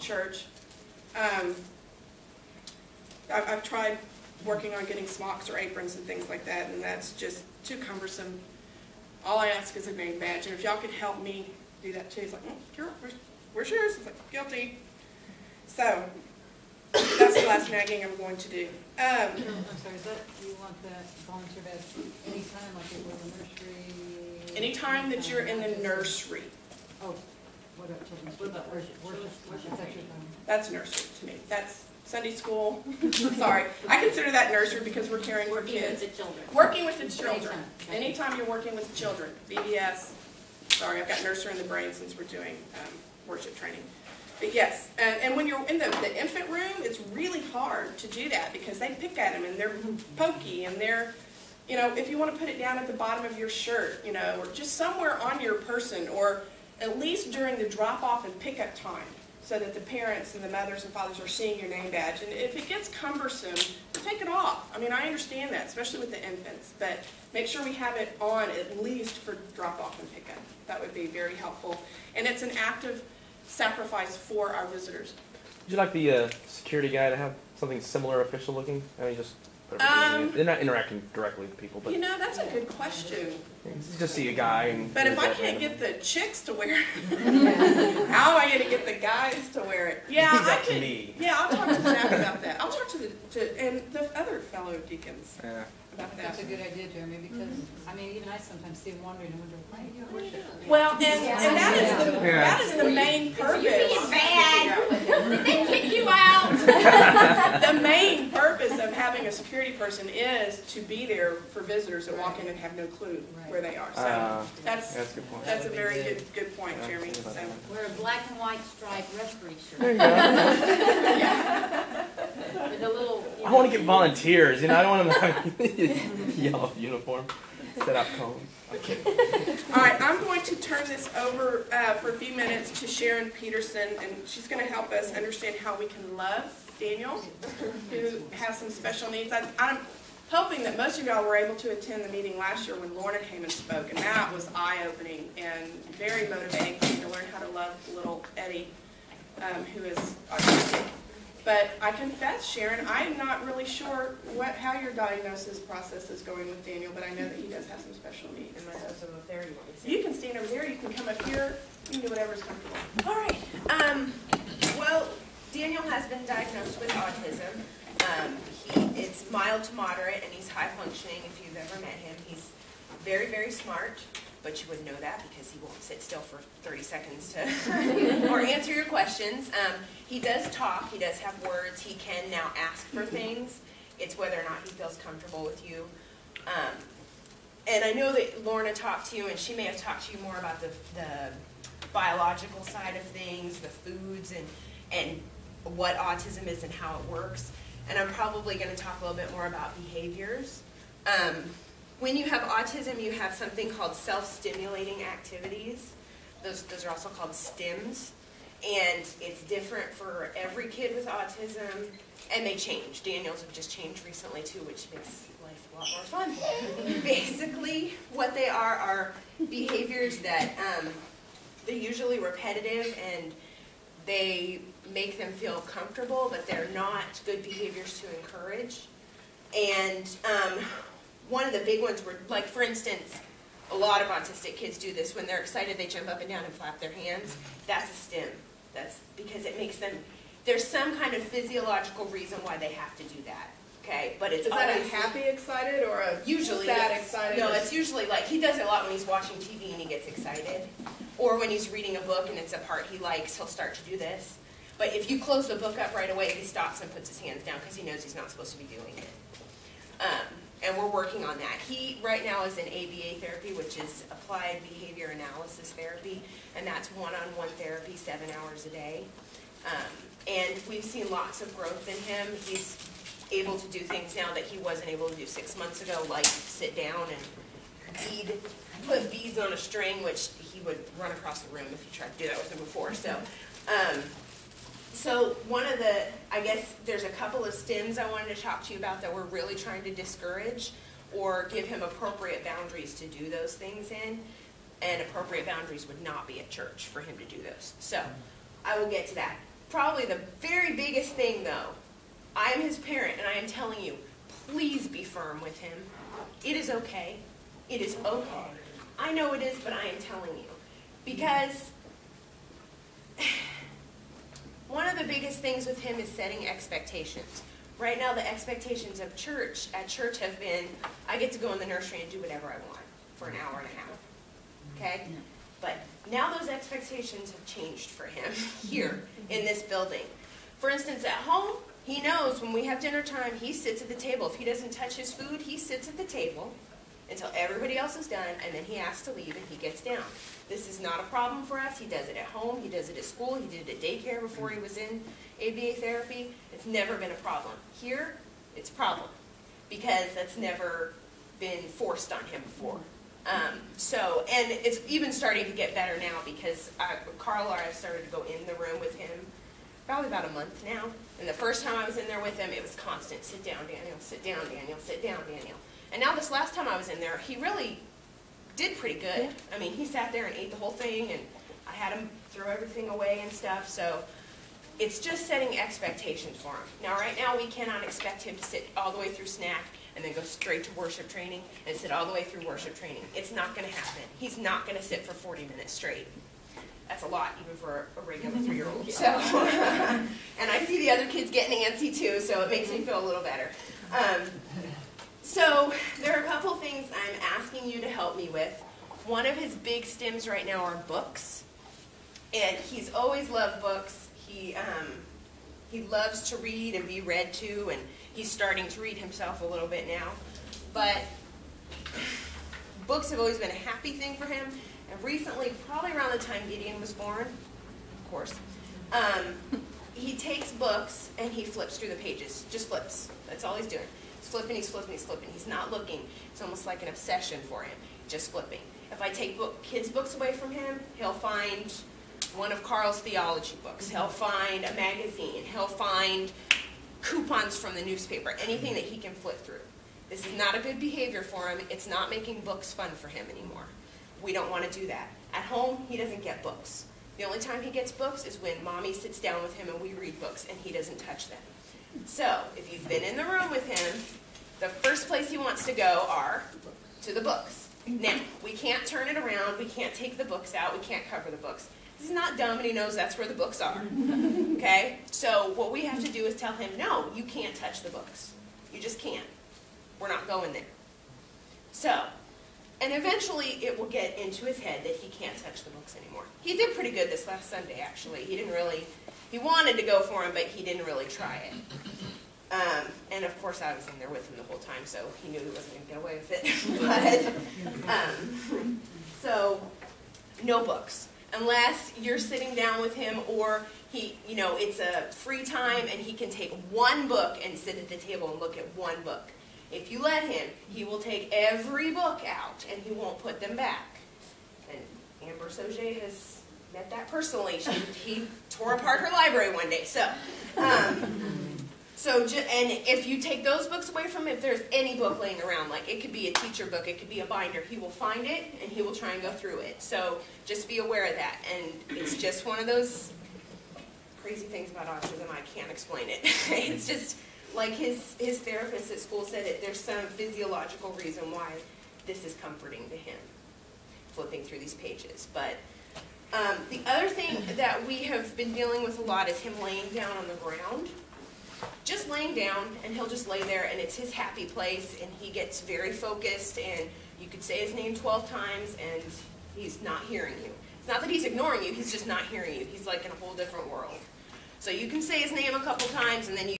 church. I've tried working on getting smocks or aprons and things like that, and that's just too cumbersome. All I ask is a name badge, and if y'all could help me do that too. It's like, Carol, where's yours? It's like, guilty. So that's the last nagging I'm going to do. I'm sorry, is that, you want that volunteer badge anytime, like if we're in the nursery? Anytime that you're in the nursery. Oh, what about children's? What about worship? That's nursery to me. That's Sunday school. Sorry. I consider that nursery because we're caring for kids. Working with the children. Anytime you're working with children. VBS. Sorry, I've got nursery in the brain since we're doing worship training. But yes, and when you're in the infant room, it's really hard to do that because they pick at them and they're pokey and they're, you know, if you want to put it down at the bottom of your shirt, you know, or just somewhere on your person, or at least during the drop-off and pickup time, so that the parents and the mothers and fathers are seeing your name badge. And if it gets cumbersome, take it off. I mean, I understand that, especially with the infants, but make sure we have it on at least for drop-off and pickup. That would be very helpful. And it's an active sacrifice for our visitors. Would you like the security guy to have something similar, official looking? I mean, just they're not interacting directly with people, but you know, that's a good question. Just see a guy. And but if I can't get the chicks to wear it, how am I going to get the guys to wear it? Yeah, I can. Yeah, I'll talk to Zach about that. I'll talk to and the other fellow deacons. Yeah. About that. That's a good idea, Jeremy, because I mean, even I sometimes see them wandering and wonder, why are you worship? Well, and that is the main purpose. You're being bad. Did they kick you out? The main purpose of having a security person is to be there for visitors that walk in and have no clue where they are. So that's a good point. That's a very good point, Jeremy. So. Wear a black and white striped referee shirt. There you go. Yeah. With a little. I want to get volunteers. You know, I don't want them to have yellow uniform, set up cones. All right, I'm going to turn this over for a few minutes to Sharon Peterson, and she's going to help us understand how we can love Daniel, who has some special needs. I'm hoping that most of y'all were able to attend the meeting last year when Lorna came and spoke, and that was eye-opening and very motivating for me to learn how to love little Eddie, who is autistic. But I confess, Sharon, I'm not really sure how your diagnosis process is going with Daniel, but I know that he does have some special needs. Am I supposed to go up there? You can stand over there. You can come up here. You can do whatever's comfortable. All right. Well, Daniel has been diagnosed with autism. It's mild to moderate, and he's high functioning. If you've ever met him, he's very, very smart. But you wouldn't know that because he won't sit still for 30 seconds to or answer your questions. He does talk. He does have words. He can now ask for things. It's whether or not he feels comfortable with you. And I know that Lorna talked to you, and she may have talked to you more about the biological side of things, the foods, and what autism is and how it works. And I'm probably going to talk a little bit more about behaviors. When you have autism, you have something called self-stimulating activities. Those are also called STIMs. And it's different for every kid with autism, and they change. Daniel's have just changed recently too, which makes life a lot more fun. Basically, what they are behaviors that they're usually repetitive, and they make them feel comfortable, but they're not good behaviors to encourage. And one of the big ones were, like, for instance, a lot of autistic kids do this. When they're excited, they jump up and down and flap their hands. That's a STIM. That's because it makes them, there's some kind of physiological reason why they have to do that. Okay, but it's is that a happy excited or a usually sad excited? No, it's usually like he does it a lot when he's watching TV and he gets excited, or when he's reading a book and it's a part he likes, he'll start to do this. But if you close the book up right away, he stops and puts his hands down because he knows he's not supposed to be doing it. And we're working on that. He right now is in ABA therapy, which is applied behavior analysis therapy, and that's one-on-one therapy, 7 hours a day. And we've seen lots of growth in him. He's able to do things now that he wasn't able to do 6 months ago, like sit down and put beads on a string, which he would run across the room if you tried to do that with him before. So one of the, I guess there's a couple of STIMs I wanted to talk to you about that we're really trying to discourage or give him appropriate boundaries to do those things in. And appropriate boundaries would not be at church for him to do those. So I will get to that. probably the very biggest thing, though, I am his parent, and I am telling you, please be firm with him. It is okay. It is okay. I know it is, but I am telling you. Because one of the biggest things with him is setting expectations. Right now, the expectations of at church have been, I get to go in the nursery and do whatever I want for an hour and a half. Okay? But now those expectations have changed for him here in this building. For instance, at home, he knows when we have dinner time, he sits at the table. If he doesn't touch his food, he sits at the table until everybody else is done, and then he asks to leave and he gets down. This is not a problem for us. He does it at home. He does it at school. He did it at daycare before he was in ABA therapy. It's never been a problem. Here, it's a problem because that's never been forced on him before. And it's even starting to get better now because Carl or I have started to go in the room with him probably about a month now. And the first time I was in there with him, it was constant. Sit down, Daniel. Sit down, Daniel. Sit down, Daniel. And now this last time I was in there, he really did pretty good. I mean, he sat there and ate the whole thing, and I had him throw everything away and stuff. So it's just setting expectations for him. Now, right now, we cannot expect him to sit all the way through snack and then go straight to worship training and sit all the way through worship training. It's not going to happen. He's not going to sit for 40 minutes straight. That's a lot, even for a regular 3-year-old. So, and I see the other kids getting antsy too, so it makes me feel a little better. So there are a couple things I'm asking you to help me with. One of his big stems right now are books, and he's always loved books. He loves to read and be read to, and he's starting to read himself a little bit now. But books have always been a happy thing for him. And recently, probably around the time Gideon was born, of course, he takes books and he flips through the pages. Just flips. That's all he's doing. He's flipping, he's flipping, he's flipping. He's not looking. It's almost like an obsession for him. Just flipping. If I take kids' books away from him, he'll find one of Carl's theology books. He'll find a magazine. He'll find coupons from the newspaper. Anything that he can flip through. This is not a good behavior for him. It's not making books fun for him anymore. We don't want to do that. At home, he doesn't get books. The only time he gets books is when Mommy sits down with him and we read books, and he doesn't touch them. So, if you've been in the room with him, the first place he wants to go are to the books. Now, we can't turn it around. We can't take the books out. We can't cover the books. He's not dumb, and he knows that's where the books are. Okay? So, what we have to do is tell him, no, you can't touch the books. You just can't. We're not going there. So, and eventually it will get into his head that he can't touch the books anymore. He did pretty good this last Sunday, actually. He wanted to go for him, but he didn't really try it. And of course I was in there with him the whole time, so he knew he wasn't going to get away with it. So, no books. Unless you're sitting down with him or it's a free time and he can take one book and sit at the table and look at one book. If you let him, he will take every book out and he won't put them back. And Amber Soje has met that personally. He tore apart her library one day. And if you take those books away from him, if there's any book laying around, like it could be a teacher book, it could be a binder, he will find it and he will try and go through it. So just be aware of that. And it's just one of those crazy things about autism. I can't explain it. It's just like his therapist at school said it, there's some physiological reason why this is comforting to him, flipping through these pages. But the other thing that we have been dealing with a lot is him laying down on the ground. Just laying down, and he'll just lay there, and it's his happy place, and he gets very focused, and you could say his name 12 times, and he's not hearing you. It's not that he's ignoring you, he's just not hearing you. He's like in a whole different world. So you can say his name a couple times, and then you